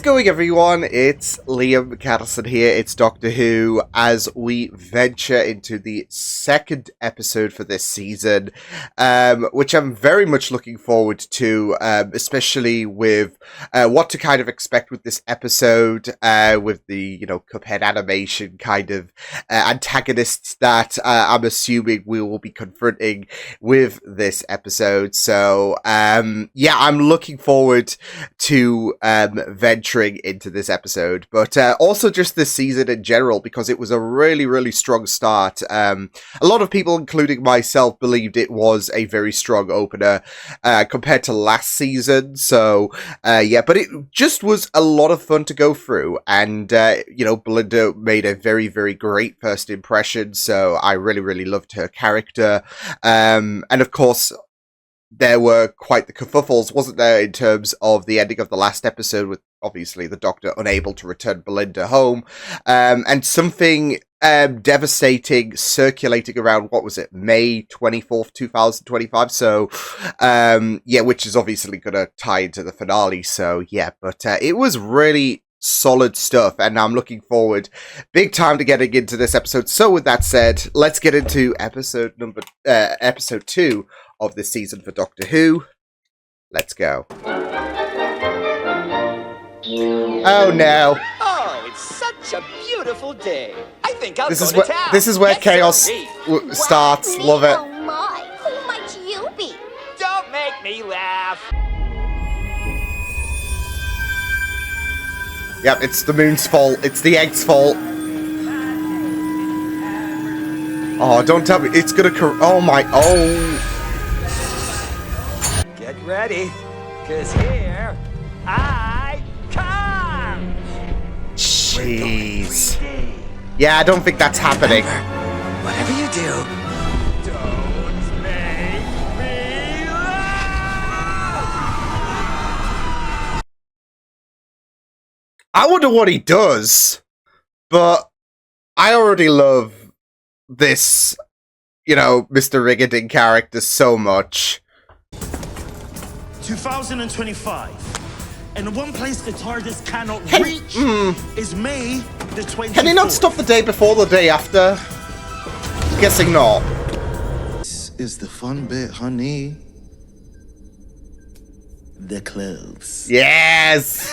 it going, everyone? It's Liam Cattleson here. It's Doctor Who as we venture into the second episode for this season, which I'm very much looking forward to, especially with what to kind of expect with this episode, with the, Cuphead animation kind of antagonists that I'm assuming we will be confronting with this episode. So, yeah, I'm looking forward to venturing into this episode, but also just this season in general, because it was a really, really strong start. A lot of people, including myself, believed it was a very strong opener compared to last season. So, yeah, but it just was a lot of fun to go through, and, Belinda made a very, very great first impression, so I really, really loved her character. And of course, there were quite the kerfuffles, wasn't there, in terms of the ending of the last episode, with obviously the Doctor unable to return Belinda home, and something devastating circulating around, what was it, May 24th, 2025, so, yeah, which is obviously going to tie into the finale, so, yeah, but it was really solid stuff, and I'm looking forward big time to getting into this episode. So with that said, let's get into episode 2 of this season for Doctor Who. Let's go. Oh no. Oh, it's such a beautiful day. I think I'll go to town. This is where chaos starts. Me? Love it. Oh my, who might you be? Don't make me laugh. Yep, it's the moon's fault. It's the egg's fault. Oh, don't tell me. It's gonna oh my, oh. Get ready, because here I come. Jeez. Yeah, I don't think that's happening. Whatever you do, don't make me laugh. I wonder what he does, but I already love this, Mr. Riggeding character so much. 2025, and one place the TARDIS cannot reach is May the 24th. Can he not stop the day before the day after? Guessing not. This is the fun bit, honey. The clothes. Yes!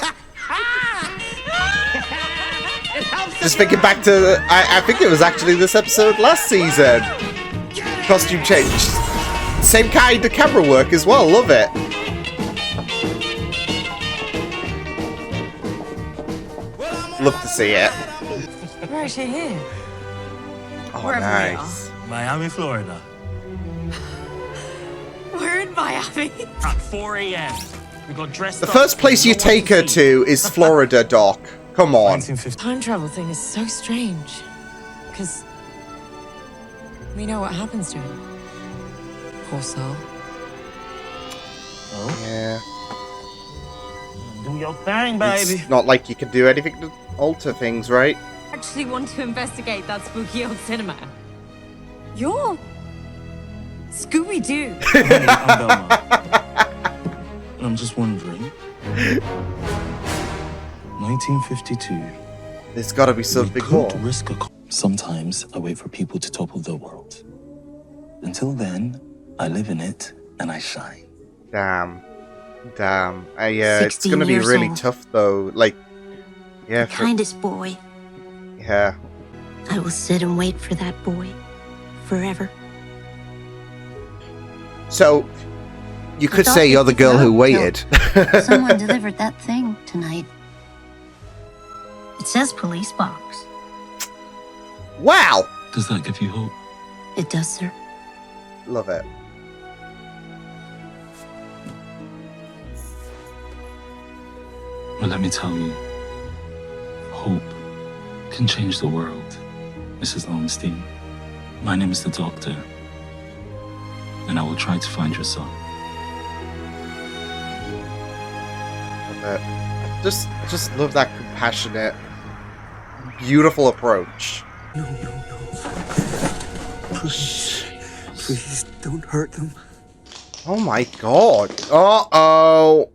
Just thinking back to, I think it was actually this episode last season. Costume change. Same kind of camera work as well, love it. Love to see it. We're actually here. Oh, Wherever nice. Miami, Florida. We're in Miami. At 4 a.m. We got dressed The up. first place you take her to is Florida, Doc. Come on. 1950. Time travel thing is so strange. Because we know what happens to him. Poor soul. Oh, Yeah. do your thing, baby. It's not like you can do anything to alter things, right? Actually want to investigate that spooky old cinema. You're Scooby-Doo. Honey, I'm Belmont. And I'm just wondering. 1952. There's gotta be We something could more. risk a. Sometimes I wait for people to topple the world. Until then, I live in it and I shine. Damn. Yeah, it's 16 gonna be years really old. tough though. Like, yeah, The kindest boy. yeah. I will sit and wait for that boy. Forever. So, you could thought say you you're the picked girl it who up, waited. Someone delivered that thing tonight. It says police box. Wow! Does that give you hope? It does, sir. Love it. Well, let me tell you, hope can change the world, Mrs. Lowenstein. My name is the Doctor, and I will try to find your son. Love it. I just love that compassionate, beautiful approach. No. Please don't hurt them. Oh my god. Uh-oh.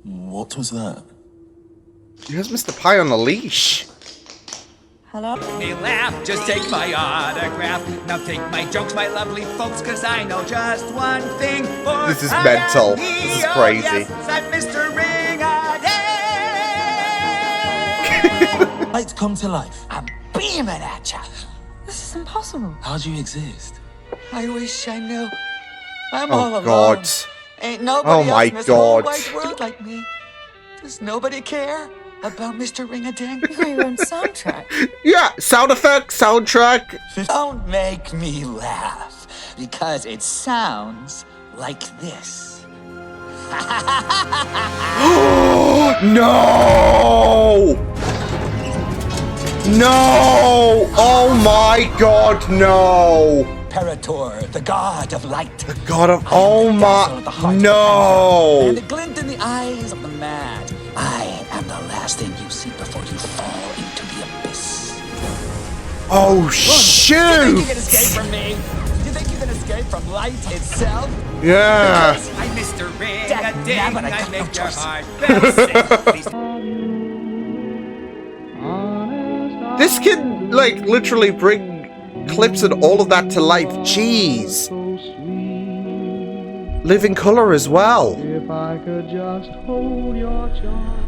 What was that? Here's Mr. Pie on a leash. Hello? Me laugh, just take my autograph. Now take my jokes, my lovely folks, cause I know just one thing. For This is I mental. am This is he, oh crazy. yes, I'm Mr. Ring-a-Ding. Lights come to life. I'm beaming at ya. This is impossible. How do you exist? I wish I knew. I'm Oh, all alone. God. Ain't nobody Oh, my else in this whole God. wide world like me. Does nobody care about Mr. Ring-a-Ding? You got your own soundtrack. Yeah, sound effects, soundtrack. Don't make me laugh, because it sounds like this. No! No! Oh my god, no! Imperator, the god of light. The god of... I am Oh the dazzle at the my... heart of the No! and the glint in the eyes of the mad. I am the last thing you see before you fall into the abyss. Oh, You think you can shoot! escape from me? You think you can escape from light itself? Yeah. I'm Mr. Ring-a-Ding. I make your heart This can, like, literally bring clips and all of that to life. Jeez. Live in color as well. If I could just hold your charm.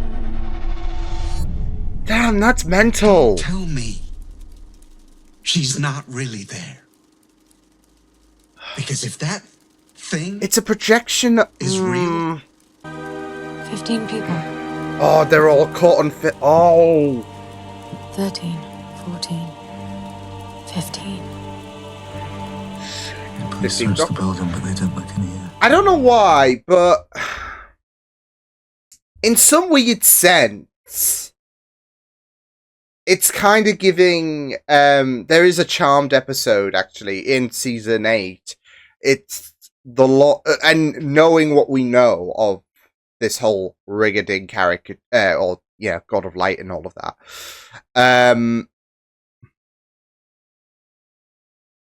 Damn, that's mental. Tell me she's not really there. Because if that thing It's a projection. is real, 15 people. Oh, they're all caught on fit. Oh. 13, 14, 15. The police 15 searched the doctors. building, but they didn't look in here. I don't know why, but in some weird sense, it's kind of giving. There is a Charmed episode actually in season 8. It's the lot, and knowing what we know of this whole Ring-a-Ding character, or yeah, God of Light and all of that.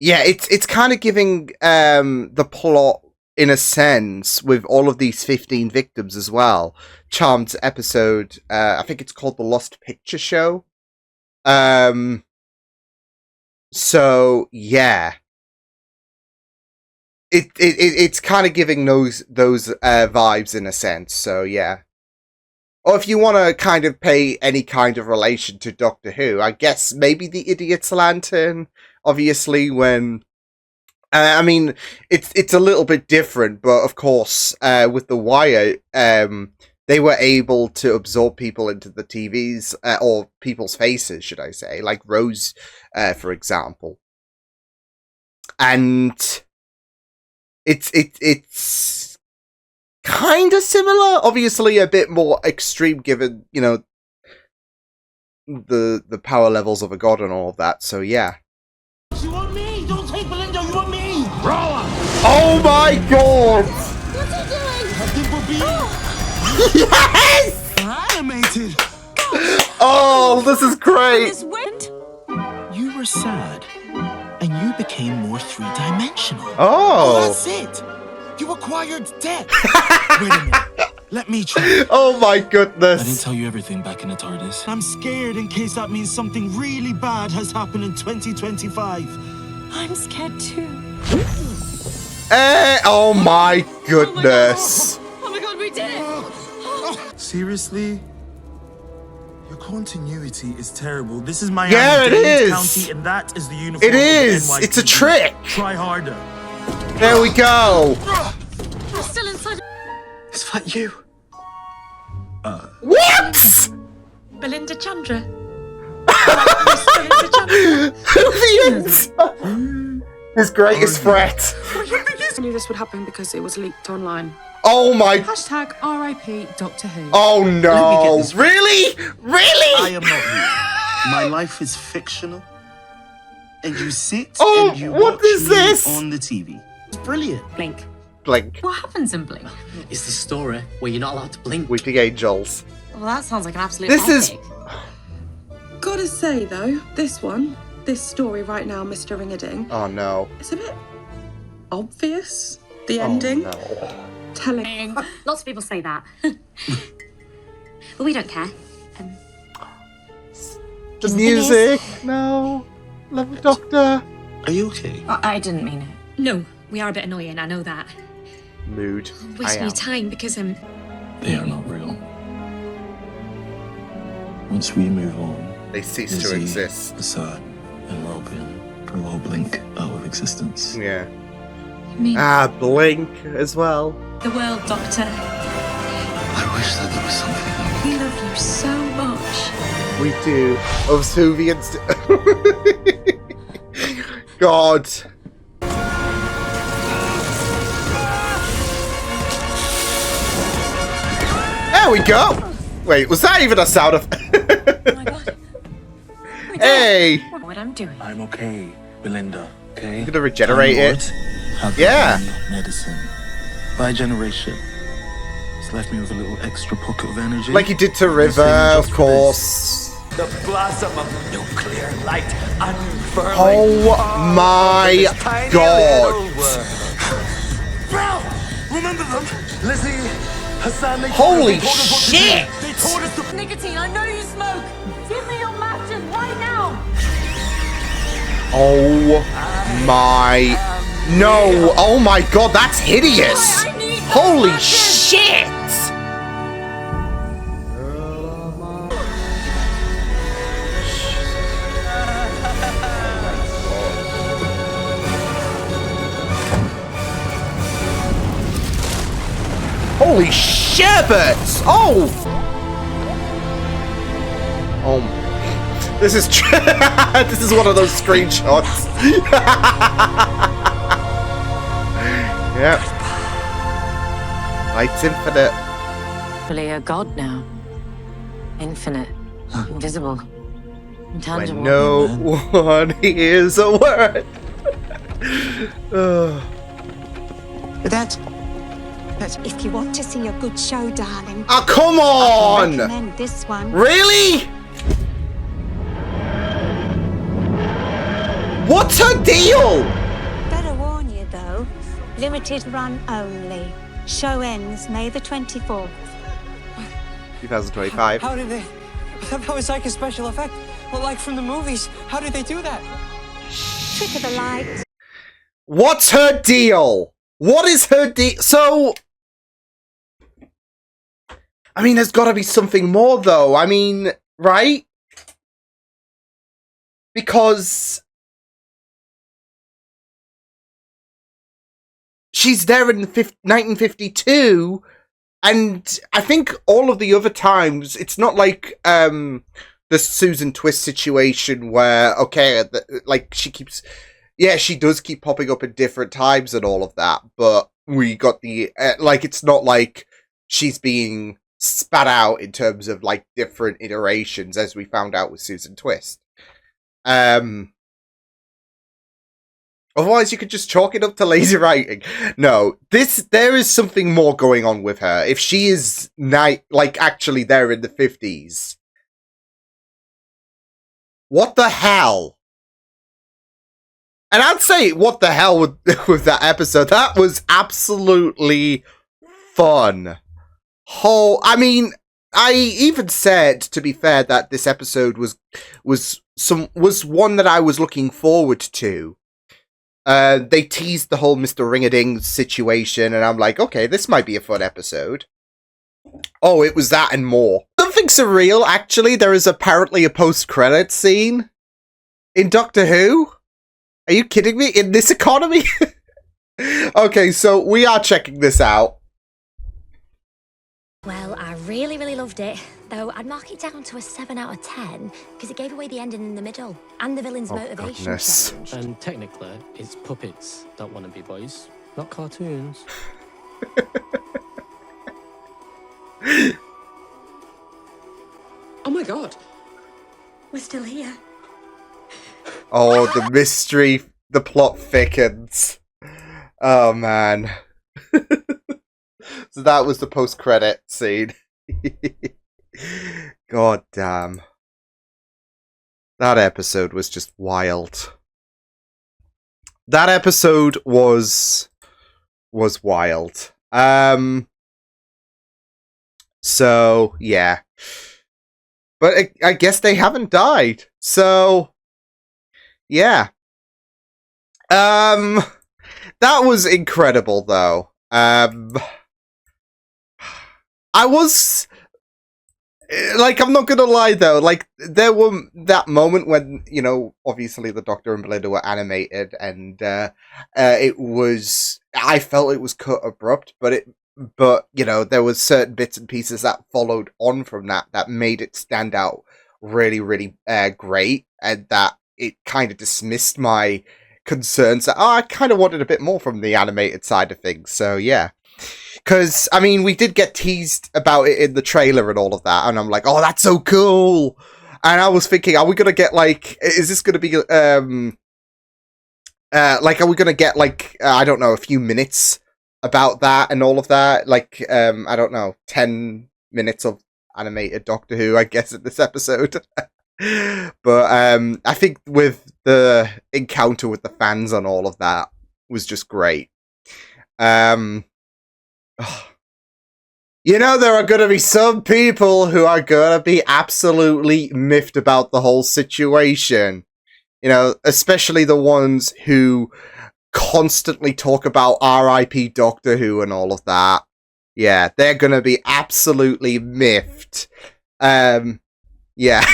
Yeah, it's kind of giving the plot in a sense with all of these 15 victims as well. Charmed episode, I think it's called The Lost Picture Show. So yeah, it's kind of giving those vibes in a sense. So yeah. Or if you want to kind of pay any kind of relation to Doctor Who, I guess maybe the Idiot's Lantern. Obviously, when I mean, it's a little bit different, but of course, with The Wire, they were able to absorb people into the TVs or people's faces, should I say, like Rose, for example, and it's kind of similar, obviously a bit more extreme given, you know, the power levels of a god and all of that. So yeah. You want me? Don't take Belinda, you want me? Oh my god! I think we're being Yes! animated. Oh, this is great! This wind? You were sad, and you became more three-dimensional. Oh! That's it. You acquired depth. Wait a minute. Let me try. Oh my I didn't goodness! tell you everything back in the TARDIS. I'm scared in case that means something really bad has happened in 2025. I'm scared too. Oh my goodness! Oh my god, we did it! Seriously? Your continuity is terrible. This is Miami Yeah, it Dade is. County, and that is the uniform. It of the is! NYPD. It's a trick! Try harder. There we go! We're still inside. is that you? What?! Belinda Chandra. Belinda Chandra. The end! His greatest threat! I knew this would happen because it was leaked online. Oh my... Hashtag RIP Doctor Who. Oh Let me no! get this- Really? I Really? am not you. My life is fictional. And you sit Oh, and you what watch is me this? on the TV. It's brilliant. Blink. Blink. What happens in Blink? It's the story where you're not allowed to blink. Weeping Angels. Well, that sounds like an absolute This is- epic. Gotta say though, this story right now, Mr. Ring-a-Ding, Oh no. it's a bit obvious. The Oh, ending. no. Telling. Lots of people say that. But we don't care. happen. The thing music. No. Love the Doctor. Are you okay? I didn't mean it. No, we are a bit annoying, I know that. Mood. Wasting your time because They are not real. Once we move on, They cease to Lizzie, exist. Assad, and Robin will all blink out of existence. Yeah. you mean Blink as well. the world, Doctor. I wish that there was something. We love you so much. We do. Of Suvians. God. There we go. Wait, was that even a sound of? Oh my god. Hey. What I'm doing. I'm okay, Belinda. Okay. I'm gonna regenerate it. Have Yeah. medicine. By generation. It's left me with a little extra pocket of energy. Like you did to River, of course. The blossom of nuclear light unfurling. Oh my god. Bro! Remember them? Lizzie, Hassan, Holy shit! They told us to. Nicotine, I know you smoke! Give me your matches right now! Oh my. No. Oh my god, that's hideous. Holy shit. Holy sherbet! Oh! This is this is one of those screenshots. Yep. Light's infinite. Really a god now. Infinite. Invisible. Intangible. When no one hears a word. Ugh. If you want to see a good show, darling, Oh, come I on! recommend this one. Really? What's her deal? Better warn you though, limited run only. Show ends May the 24th. 2025. How did they? That was like a special effect. Well, like from the movies. How did they do that? Trick of the light. What's her deal? What is her deal? So, I mean, there's got to be something more, though. I mean, right? Because she's there in 1952, and I think all of the other times, it's not like the Susan Twist situation where, okay, like she keeps... Yeah, she does keep popping up at different times and all of that, but we got the, like, it's not like she's being spat out in terms of, like, different iterations, as we found out with Susan Twist. Otherwise, you could just chalk it up to lazy writing. No, there is something more going on with her. If she is, like, actually there in the 50s. What the hell? And I'd say, what the hell with that episode? That was absolutely fun. I mean, I even said, to be fair, that this episode was one that I was looking forward to. They teased the whole Mr. Ring-a-Ding situation, and I'm like, okay, this might be a fun episode. Oh, it was that and more. Something surreal, actually. There is apparently a post-credits scene in Doctor Who. Are you kidding me? In this economy? Okay, so we are checking this out. Well, I really, really loved it. Though I'd mark it down to a 7 out of 10 because it gave away the ending in the middle and the villain's motivation goodness. change. And technically, it's puppets that want to be boys, not cartoons. Oh my god. We're still here. Oh, the mystery, the plot thickens. Oh, man. So that was the post-credit scene. God damn. That episode was just wild. That episode was wild. So, yeah. But I guess they haven't died. So, yeah. That was incredible, though. I was... Like, I'm not gonna lie, though. Like, there were that moment when, you know, obviously the Doctor and Belinda were animated, and it was... I felt it was cut abrupt, but you know, there was certain bits and pieces that followed on from that made it stand out really, really great, and that it kind of dismissed my concerns that, I kind of wanted a bit more from the animated side of things, so yeah. Because, I mean, we did get teased about it in the trailer and all of that, and I'm like, oh, that's so cool! And I was thinking, are we gonna get, like, is this gonna be, like, are we gonna get, like, I don't know, a few minutes about that and all of that? Like, I don't know, 10 minutes of animated Doctor Who, I guess, in this episode. But, I think with the encounter with the fans and all of that was just great. You know, there are going to be some people who are going to be absolutely miffed about the whole situation. You know, especially the ones who constantly talk about R.I.P. Doctor Who and all of that. Yeah, they're going to be absolutely miffed. Yeah.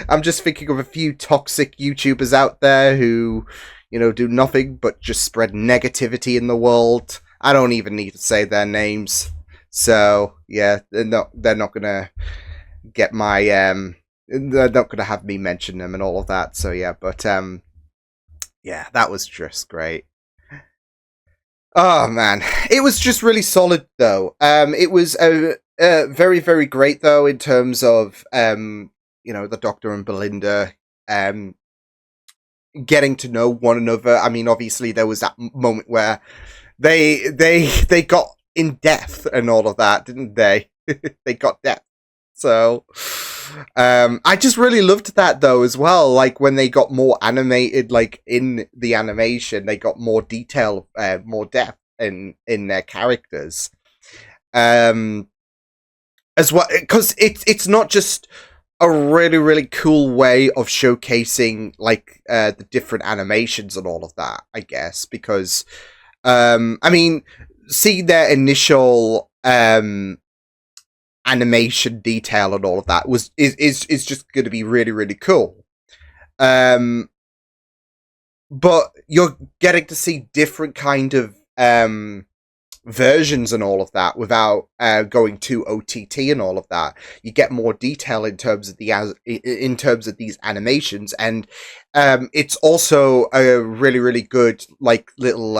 I'm just thinking of a few toxic YouTubers out there who, you know, do nothing but just spread negativity in the world. I don't even need to say their names. So, yeah, they're not gonna get my, they're not gonna have me mention them and all of that. So, yeah, but, yeah, that was just great. Oh, man. It was just really solid, though. It was very, very great, though, in terms of, you know, the Doctor and Belinda, getting to know one another. I mean, obviously, there was that moment where they got in depth and all of that, didn't they? They got depth. So, I just really loved that, though, as well. Like, when they got more animated, like, in the animation, they got more detail, more depth in their characters. As well, because it's not just a really, really cool way of showcasing, like, the different animations and all of that, I guess, because, I mean, see their initial, animation detail and all of that is just going to be really, really cool. But you're getting to see different kind of, versions and all of that without going to OTT and all of that. You get more detail in terms of these animations, and it's also a really, really good, like, little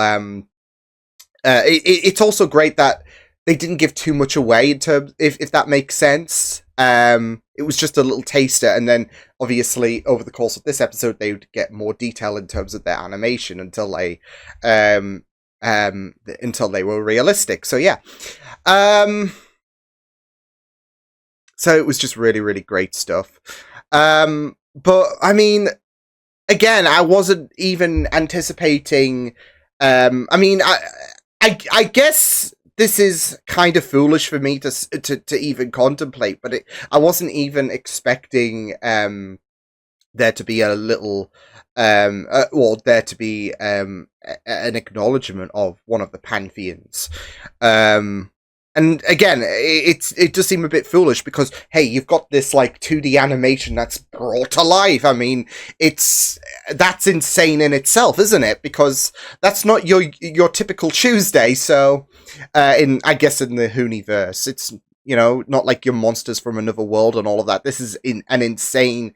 it's also great that they didn't give too much away in terms, if that makes sense. It was just a little taster, and then obviously over the course of this episode they would get more detail in terms of their animation until they were realistic. So yeah. So it was just really, really great stuff. But I mean, again, I wasn't even anticipating, I mean, I guess this is kind of foolish for me to even contemplate, but I wasn't even expecting there to be a little there to be an acknowledgement of one of the pantheons. And again, it does seem a bit foolish because, hey, you've got this, like, 2D animation that's brought to life. I mean, that's insane in itself, isn't it? Because that's not your typical Tuesday. So, I guess in the Hooniverse, it's, you know, not like your monsters from another world and all of that. This is an insane,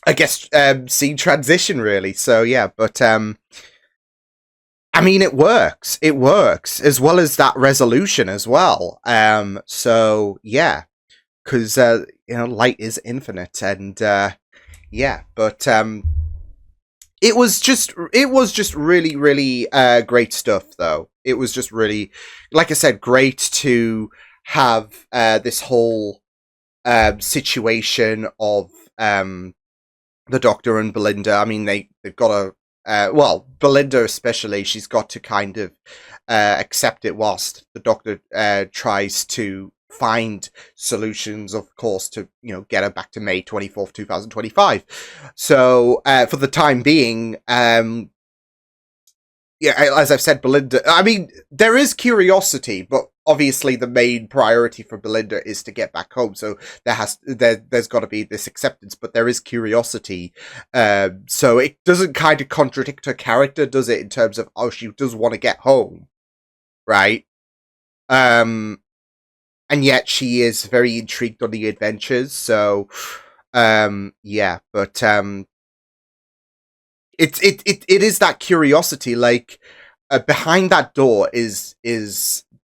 I guess, scene transition, really. So yeah, but I mean, it works. It works, as well as that resolution as well. So yeah, because you know, light is infinite, and yeah, but it was just really, really great stuff, though. It was just really, like I said, great to have this whole situation of the Doctor and Belinda. I mean, they've got a well, Belinda especially, she's got to kind of accept it whilst the Doctor tries to find solutions, of course, to, you know, get her back to May 24th, 2025. So, for the time being, yeah, as I've said, Belinda, I mean, there is curiosity, but obviously the main priority for Belinda is to get back home. So there's got to be this acceptance, but there is curiosity. So it doesn't kind of contradict her character, does it? In terms of, oh, she does want to get home, right? And yet she is very intrigued on the adventures. So, yeah, but it is that curiosity. Like, behind that door is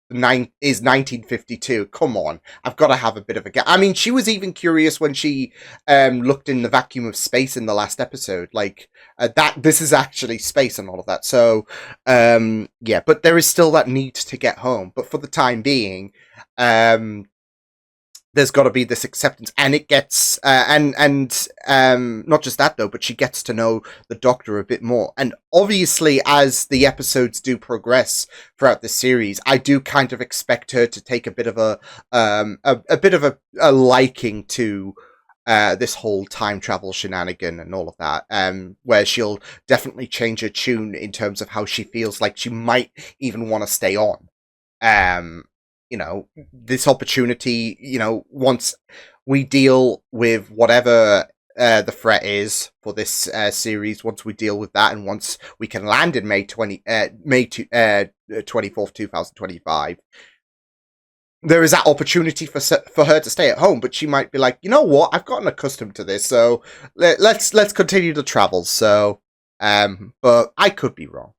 1952. Come on, I've got to have a bit of a guess. I mean, she was even curious when she looked in the vacuum of space in the last episode, like that this is actually space and all of that. So yeah, but there is still that need to get home. But for the time being, there's got to be this acceptance, and it gets and not just that though, but she gets to know the Doctor a bit more. And obviously, as the episodes do progress throughout the series, I do kind of expect her to take a bit of a bit of a liking to this whole time travel shenanigan and all of that, where she'll definitely change her tune in terms of how she feels like she might even want to stay on. You know, this opportunity, you know, once we deal with whatever the threat is for this series, once we deal with that, and once we can land in May 24th, 2025, there is that opportunity for her to stay at home. But she might be like, you know what, I've gotten accustomed to this, so let's continue the travels. So, but I could be wrong.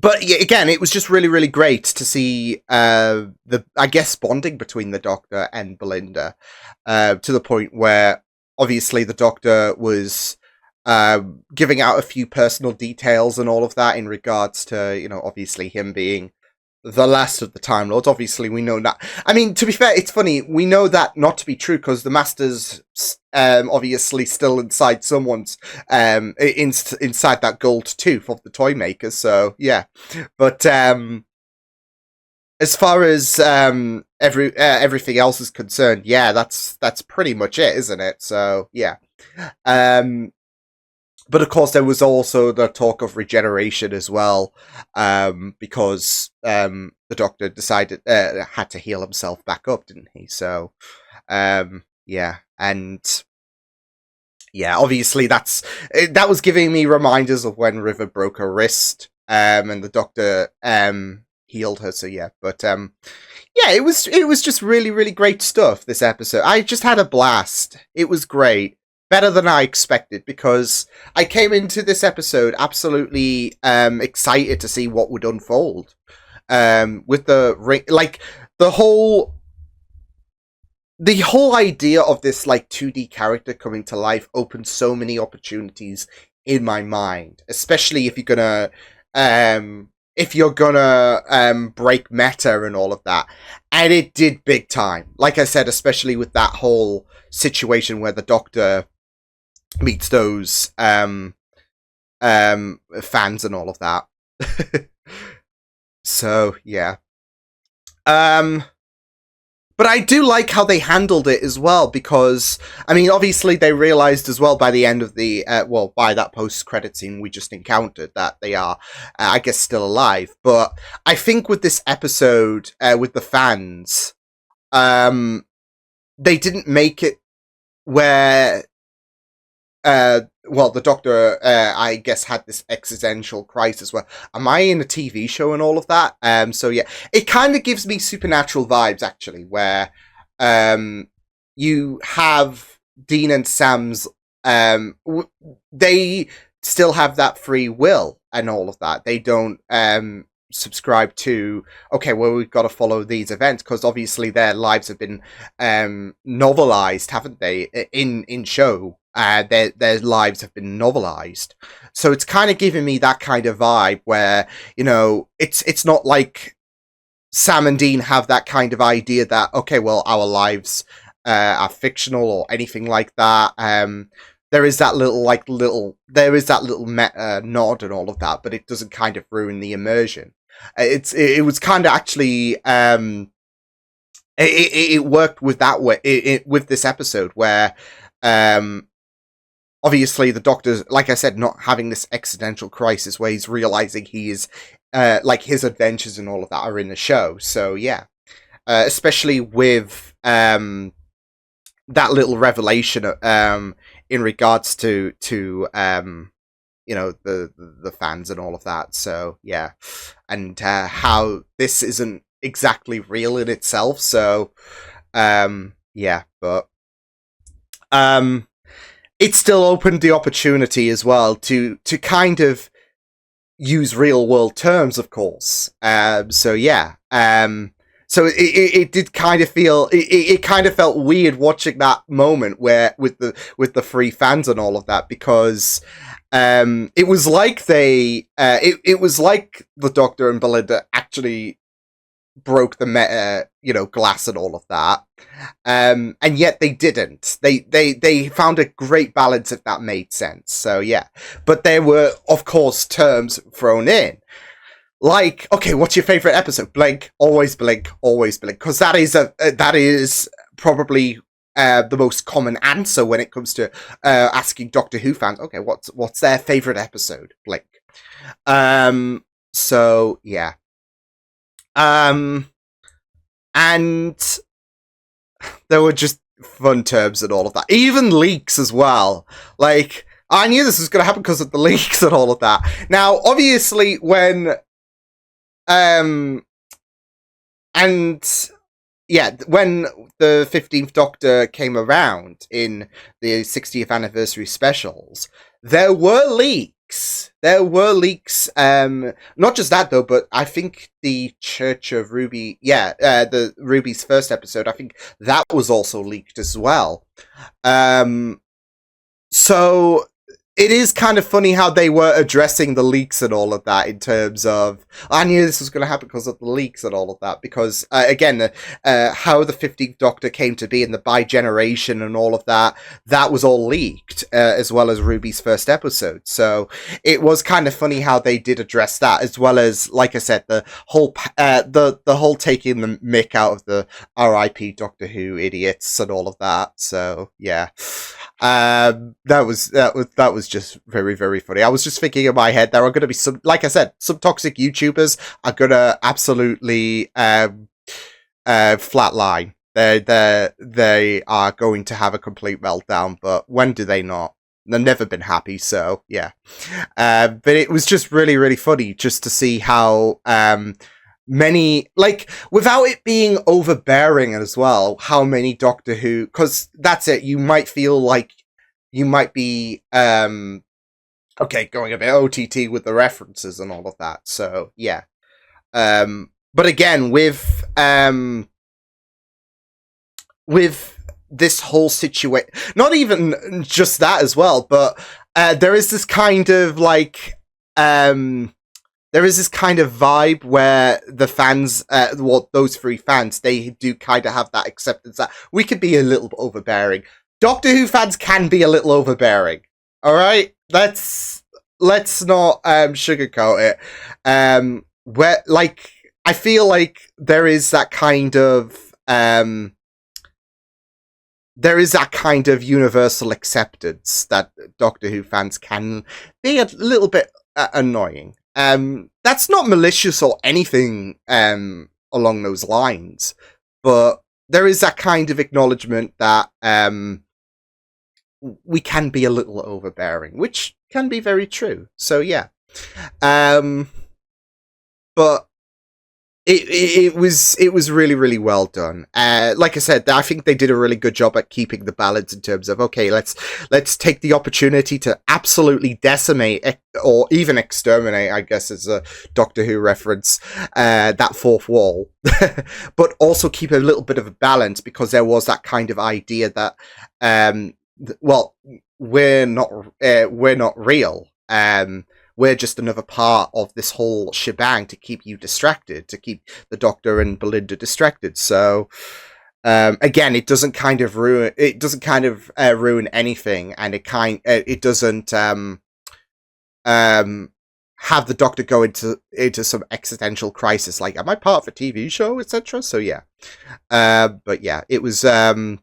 But yeah, again, it was just really, really great to see the, I guess, bonding between the Doctor and Belinda, to the point where obviously the Doctor was giving out a few personal details and all of that in regards to, you know, obviously him being the last of the Time Lords. Obviously, we know that. I mean, to be fair, it's funny. We know that not to be true because the Master's obviously still inside someone's inside that gold tooth of the toy maker. So yeah, but as far as everything else is concerned, yeah, that's pretty much it, isn't it? So yeah. But of course, there was also the talk of regeneration as well, because the Doctor decided had to heal himself back up, didn't he? So, yeah, and yeah, obviously that was giving me reminders of when River broke her wrist, and the Doctor healed her. So yeah, but yeah, it was just really, really great stuff. This episode, I just had a blast. It was great. Better than I expected, because I came into this episode absolutely excited to see what would unfold. With the ring, like the whole idea of this like 2D character coming to life opened so many opportunities in my mind, especially if you're gonna break meta and all of that. And it did big time. Like I said, especially with that whole situation where the Doctor meets those fans and all of that. So yeah. But I do like how they handled it as well, because I mean, obviously they realized as well by the end of the by that post-credit scene we just encountered, that they are I guess still alive. But I think with this episode with the fans, they didn't make it where the Doctor, I guess, had this existential crisis where, am I in a TV show and all of that? So yeah, it kind of gives me Supernatural vibes, actually, where you have Dean and Sam's, they still have that free will and all of that. They don't subscribe to, okay, well, we've got to follow these events, because obviously their lives have been novelized, haven't they, in show. Their lives have been novelized, so it's kind of giving me that kind of vibe where, you know, it's not like Sam and Dean have that kind of idea that, okay, well, our lives are fictional or anything like that. There is that little meta nod and all of that, but it doesn't kind of ruin the immersion. It was kind of actually it worked with that way with this episode where obviously the Doctor's, like I said, not having this existential crisis where he's realizing he is like his adventures and all of that are in the show. So yeah, especially with that little revelation in regards to you know, the fans and all of that. So yeah, and how this isn't exactly real in itself. So yeah, but it still opened the opportunity as well to kind of use real world terms, of course. So yeah, so it did kind of feel it kind of felt weird watching that moment where with the free fans and all of that, because it was like it was like the Doctor and Belinda actually broke the meta, you know, glass and all of that, and yet they didn't. They found a great balance, if that made sense. So yeah, but there were, of course, terms thrown in, like, okay, what's your favorite episode? Blink, always blink, always blink, because that is probably the most common answer when it comes to asking Doctor Who fans. Okay, what's their favorite episode? Blink. So yeah. And there were just fun terms and all of that. Even leaks as well. Like, I knew this was going to happen because of the leaks and all of that. Now, obviously, when and yeah, when the 15th Doctor came around in the 60th anniversary specials, there were leaks. Not just that though, but I think the Church of Ruby, the Ruby's first episode, I think that was also leaked as well. So it is kind of funny how they were addressing the leaks and all of that, in terms of, I knew this was going to happen because of the leaks and all of that, because again, how the 15th Doctor came to be in the bi-generation and all of that, that was all leaked, as well as Ruby's first episode. So it was kind of funny how they did address that, as well as, like I said, the whole the whole taking the mick out of the RIP Doctor Who idiots and all of that. So yeah. That was just very, very funny. I was just thinking in my head, there are going to be some, like I said, some toxic YouTubers are going to absolutely flatline. They are going to have a complete meltdown, but when do they not? They've never been happy, so yeah. But it was just really, really funny just to see how many, like, without it being overbearing as well, how many Doctor Who, because that's it, you might feel like you might be okay, going a bit OTT with the references and all of that. So yeah, but again, with this whole situation, not even just that as well, but there is this kind of like there is this kind of vibe where the fans, those three fans, they do kind of have that acceptance that we could be a little overbearing. Doctor Who fans can be a little overbearing. All right, let's not sugarcoat it. Where, like, I feel like there is that kind of universal acceptance that Doctor Who fans can be a little bit annoying. That's not malicious or anything along those lines, but there is that kind of acknowledgement that we can be a little overbearing, which can be very true. So yeah, but it was really, really well done. Like I said, I think they did a really good job at keeping the balance in terms of, okay, let's take the opportunity to absolutely decimate or even exterminate, I guess is a Doctor Who reference, that fourth wall, but also keep a little bit of a balance, because there was that kind of idea that well, we're not real. We're just another part of this whole shebang to keep you distracted, to keep the Doctor and Belinda distracted. So, again, it doesn't kind of ruin anything, and it doesn't have the Doctor go into some existential crisis, like, am I part of a TV show, etc. So yeah, but yeah, it was that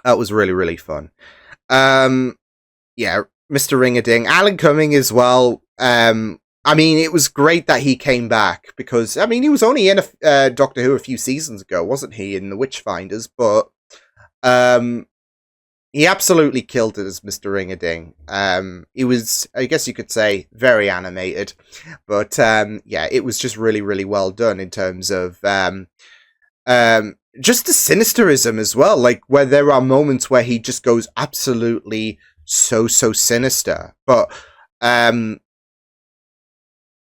was really, really fun. Yeah, Mr. Ring-a-Ding, Alan Cumming as well. I mean, it was great that he came back, because I mean, he was only in a Doctor Who a few seasons ago, wasn't he, in the Witchfinders? But he absolutely killed it as Mr. Ring-a-Ding. He was, I guess you could say, very animated, but yeah, it was just really, really well done in terms of just the sinisterism as well. Like, where there are moments where he just goes absolutely so sinister, but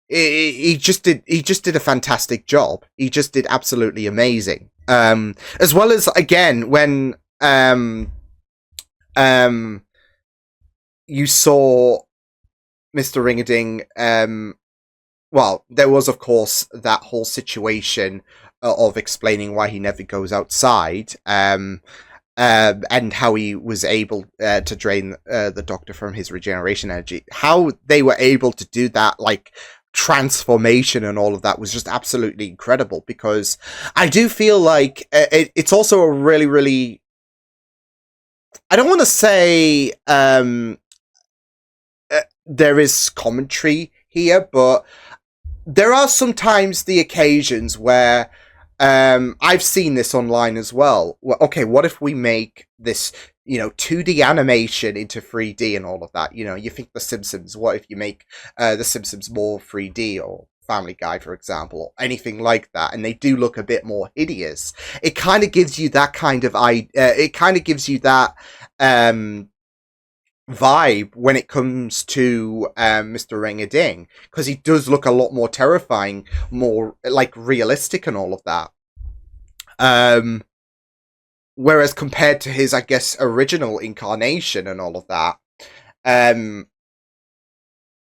he just did a fantastic job. He just did absolutely amazing. As well as, again, when you saw Mr. Ring-a-Ding, well, there was, of course, that whole situation of explaining why he never goes outside, and how he was able to drain the Doctor from his regeneration energy. How they were able to do that, like, transformation and all of that, was just absolutely incredible, because I do feel like it's also a really, really, I don't want to say there is commentary here, but there are sometimes the occasions where I've seen this online as well. Well, okay, what if we make this, 2D animation into 3D and all of that? You think The Simpsons, what if you make The Simpsons more 3D, or Family Guy, for example, or anything like that, and they do look a bit more hideous. It kind of gives you that kind of it kind of gives you that vibe when it comes to Mr. Ring-a-Ding, because he does look a lot more terrifying, more like realistic and all of that. Whereas compared to his, I guess, original incarnation and all of that,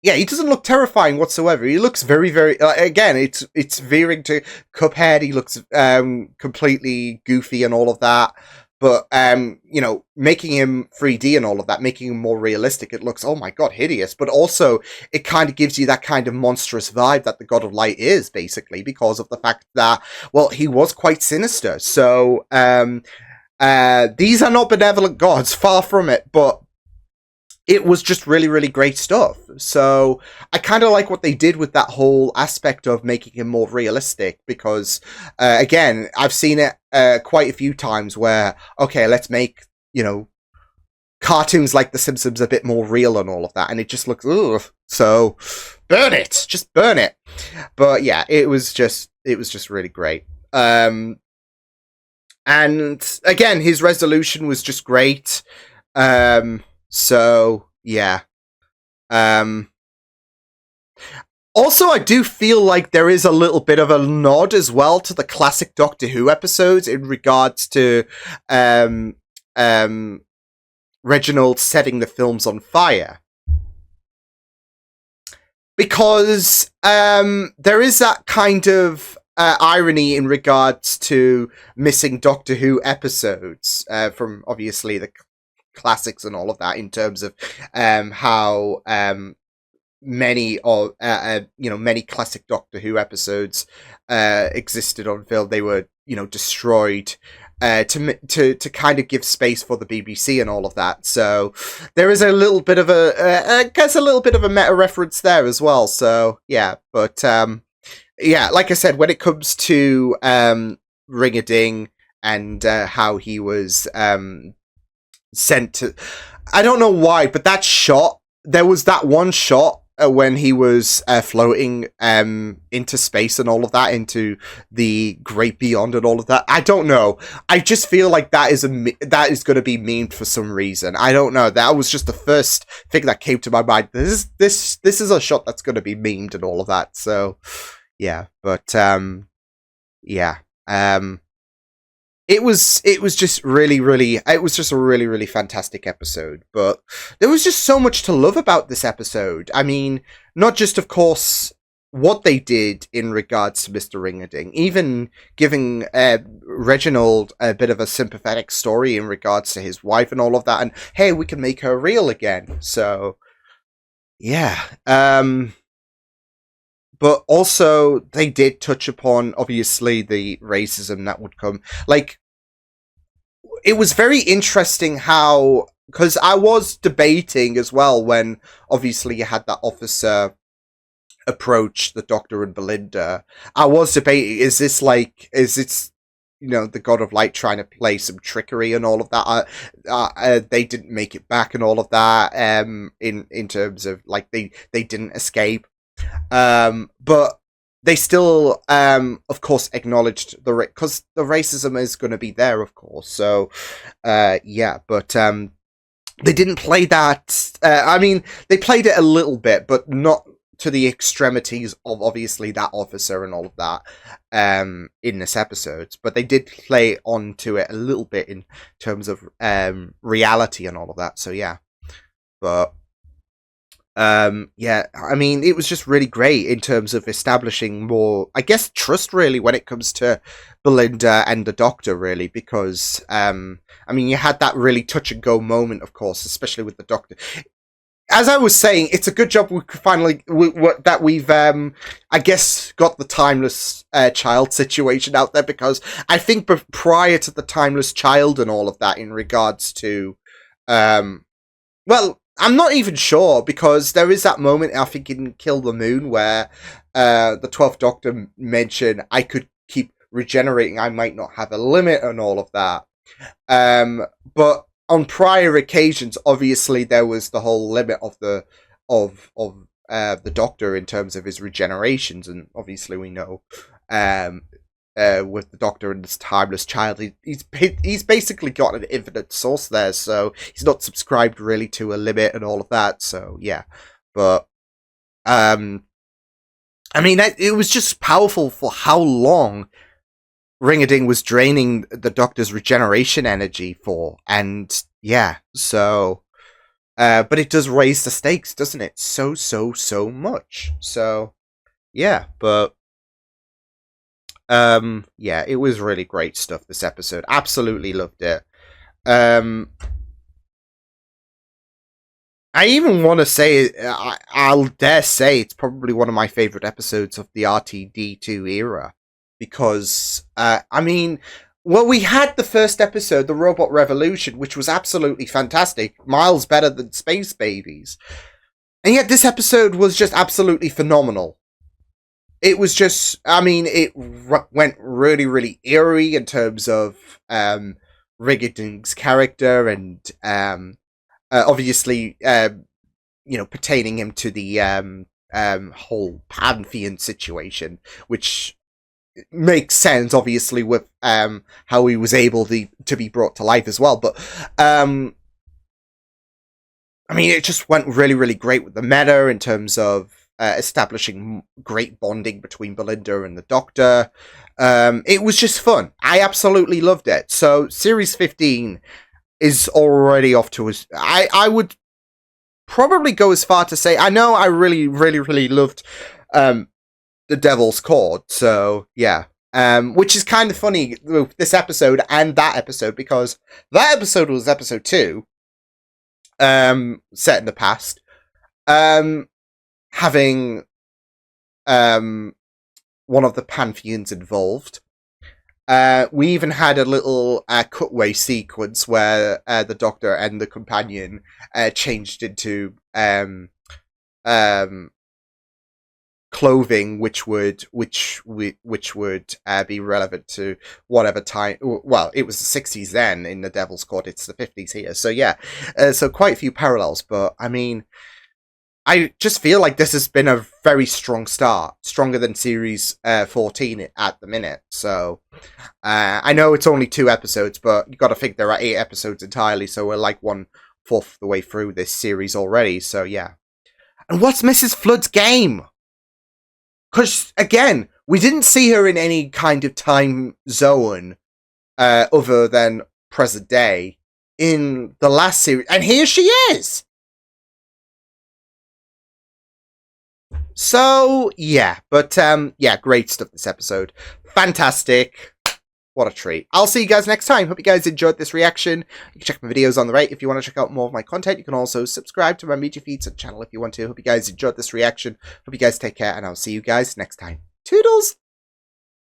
yeah, he doesn't look terrifying whatsoever. He looks very, very, again, it's veering to Cuphead. He looks completely goofy and all of that. But, making him 3D and all of that, making him more realistic, it looks, oh my god, hideous. But also, it kind of gives you that kind of monstrous vibe that the God of Light is, basically, because of the fact that, well, he was quite sinister. So, these are not benevolent gods, far from it, but it was just really, really great stuff. So I kind of like what they did with that whole aspect of making him more realistic, because, again, I've seen it quite a few times where, okay, let's make, cartoons like The Simpsons a bit more real and all of that, and it just looks, ugh. So burn it, just burn it. But yeah, it was just really great. And again, his resolution was just great. So, yeah. Also, I do feel like there is a little bit of a nod as well to the classic Doctor Who episodes in regards to Reginald setting the films on fire. Because there is that kind of irony in regards to missing Doctor Who episodes from, obviously, the classics and all of that, in terms of how many of many classic Doctor Who episodes existed on film. They were destroyed to kind of give space for the BBC and all of that. So there is a little bit of a meta reference there as well. So yeah, but yeah, like I said, when it comes to Ring-a-Ding and how he was sent to, I don't know why, but that shot, there was that one shot when he was floating into space and all of that, into the great beyond and all of that. I don't know. I just feel like that is going to be memed for some reason. I don't know. That was just the first thing that came to my mind. This is a shot that's going to be memed and all of that. So yeah, but yeah. It was just really, really, it was just a really, really fantastic episode. But there was just so much to love about this episode. I mean, not just, of course, what they did in regards to Mr. Ring-a-Ding, even giving Reginald a bit of a sympathetic story in regards to his wife and all of that. And hey, we can make her real again. So yeah. but also they did touch upon, obviously, the racism that would come. Like, it was very interesting how, because I was debating as well when, obviously, you had that officer approach the Doctor and Belinda. I was debating, is it, the God of Light trying to play some trickery and all of that? They didn't make it back and all of that, in terms of, like, they didn't escape. But they still, of course, acknowledged because the racism is going to be there, of course. So, yeah, but they didn't play that. I mean, they played it a little bit, but not to the extremities of, obviously, that officer and all of that in this episode. But they did play onto it a little bit in terms of reality and all of that. So, yeah. But yeah, I mean, it was just really great in terms of establishing more, I guess, trust, really, when it comes to Belinda and the Doctor, really, because, I mean, you had that really touch-and-go moment, of course, especially with the Doctor. As I was saying, it's a good job we could finally, that we've, I guess, got the Timeless Child situation out there, because I think prior to the Timeless Child and all of that, in regards to, well, I'm not even sure, because there is that moment, I think, in Kill the Moon, where the 12th Doctor mentioned, I could keep regenerating, I might not have a limit and all of that. But on prior occasions, obviously, there was the whole limit of the Doctor in terms of his regenerations, and obviously we know with the Doctor and this Timeless Child, he's basically got an infinite source there, so he's not subscribed really to a limit and all of that. So yeah, but I mean, it was just powerful for how long Ring-a-Ding was draining the Doctor's regeneration energy for, and yeah, so but it does raise the stakes, doesn't it? So much. So yeah, but yeah, it was really great stuff, this episode. Absolutely loved it. I even want to say, I'll dare say, it's probably one of my favorite episodes of the RTD2 era, because I mean, well, we had the first episode, the Robot Revolution, which was absolutely fantastic, miles better than Space Babies, and yet this episode was just absolutely phenomenal. It was just, I mean, it went really, really eerie in terms of Ring-a-Ding's character, and obviously, pertaining him to the whole Pantheon situation, which makes sense, obviously, with how he was able to be brought to life as well. But I mean, it just went really, really great with the meta in terms of establishing great bonding between Belinda and the Doctor. It was just fun. I absolutely loved it. So Series 15 is already off to us. I would probably go as far to say, I know I really, really, really loved The Devil's Cord. So yeah, which is kind of funny with this episode and that episode, because that episode was episode 2, set in the past. Having one of the Pantheons involved. We even had a little cutaway sequence where the Doctor and the companion changed into clothing which would be relevant to whatever time. Well, it was the 60s then in the Devil's Court. It's the 50s here. So yeah, so quite a few parallels. But I mean, I just feel like this has been a very strong start, stronger than Series 14 at the minute. So I know it's only 2 episodes, but you got to think there are 8 episodes entirely, so we're like 1/4 the way through this series already. So yeah. And what's Mrs. Flood's game? Because again, we didn't see her in any kind of time zone other than present day in the last series, and here she is. So, yeah, but, yeah, great stuff this episode. Fantastic. What a treat. I'll see you guys next time. Hope you guys enjoyed this reaction. You can check my videos on the right if you want to check out more of my content. You can also subscribe to my Media Feeds channel if you want to. Hope you guys enjoyed this reaction. Hope you guys take care, and I'll see you guys next time. Toodles!